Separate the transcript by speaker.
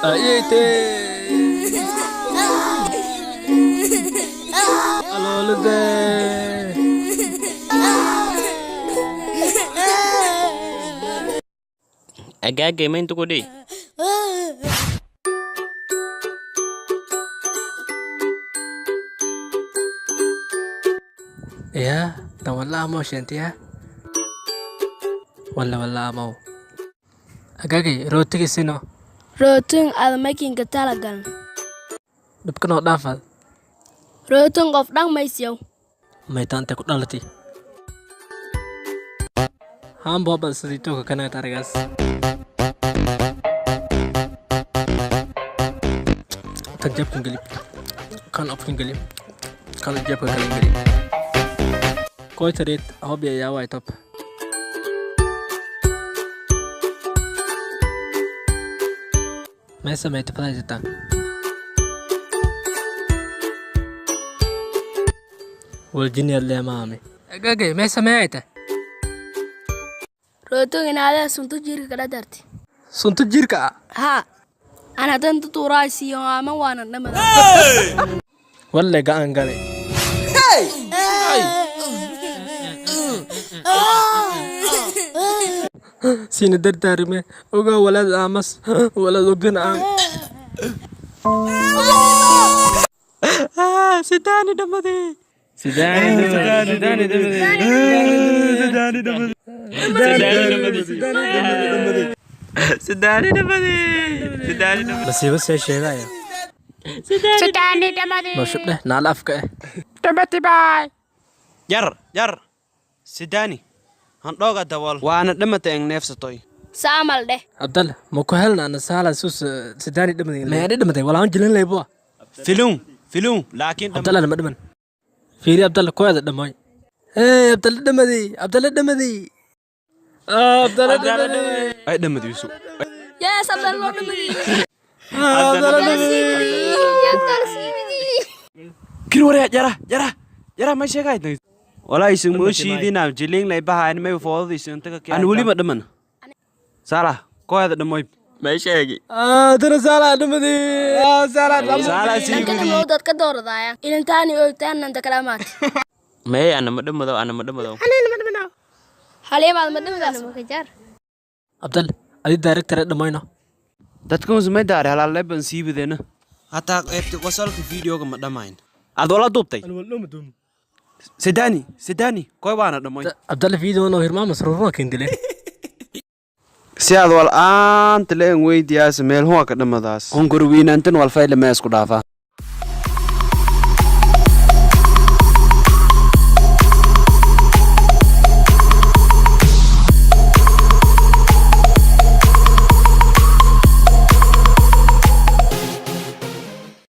Speaker 1: ayete alolde
Speaker 2: Agage main tu kodi.
Speaker 1: ya tawalla mo shantiya walla mo agage rootiga sino
Speaker 3: Rooting aad makinka talagal.
Speaker 1: dibkano dhaafad
Speaker 3: Rooting qof dhan maysiyow.
Speaker 1: maytaanta ku dhalati haan booba sidito ka kana taragas tajabkan galib kan afkan galib kan jabka kan galib koy tareet hobiya yaa way top meesa may tafadayta waljini alle maami agage meesa mayta
Speaker 3: Rooting inaada suntu jirka kada darti.
Speaker 1: sunta jirka
Speaker 3: Ha. Ana tan tuturaysiyo ama waana dhamada.
Speaker 1: walle gaan gale sina dardaarime ogaa walaad aamas walaad ogan aan sidani dhamade
Speaker 2: Sidani
Speaker 1: nasiibo see sheegaya noo shubdheh naala afka eh
Speaker 4: Jar. Sidani. Handooga dawal. Waana dhimata eng neefsatoy.
Speaker 3: Saamal deh.
Speaker 1: abdalla ma ku helna ana saala sus sidani dhamade meedhe dhamade walaan jilin leybo
Speaker 4: Filun. Laakiin
Speaker 1: abdalla lama dhiman fiiri abdalla koyada dhamoy abdalla dhamade abdalla dhamade
Speaker 4: ay dhamadiisu.
Speaker 3: Yes, abdal lo dhamadi.
Speaker 4: Kir wariya jara ma sheegay. Walaa isin mooshiidina jiling lay bahaan may foodaysan taga kii. Aan wali ma dhaman. Sala koyada dhamoy.
Speaker 2: May sheegi.
Speaker 1: dana saala dhamade saala
Speaker 4: Sala
Speaker 3: Kan
Speaker 4: sii.
Speaker 3: loo dad ka dooradaya. Inantaani oo taan nanta kalaamaat.
Speaker 2: May ana madamado.
Speaker 3: Haleemaad madamada ma jar.
Speaker 1: abdalla adi director dhamoyno
Speaker 4: Dadkan usmay daare halaalay ban sii bideena. Hataa qeybta wasalka videoga ma dhamayn. Aad wala duubtay. Sidani koy waana dhamoy.
Speaker 1: abdalla video no hirmaa masruuro kendile
Speaker 4: Si aad wal aan tale weydiyaas meel huwa ka dhamadaas. Onkur wiinantan wal fayle ma isku dhaafa.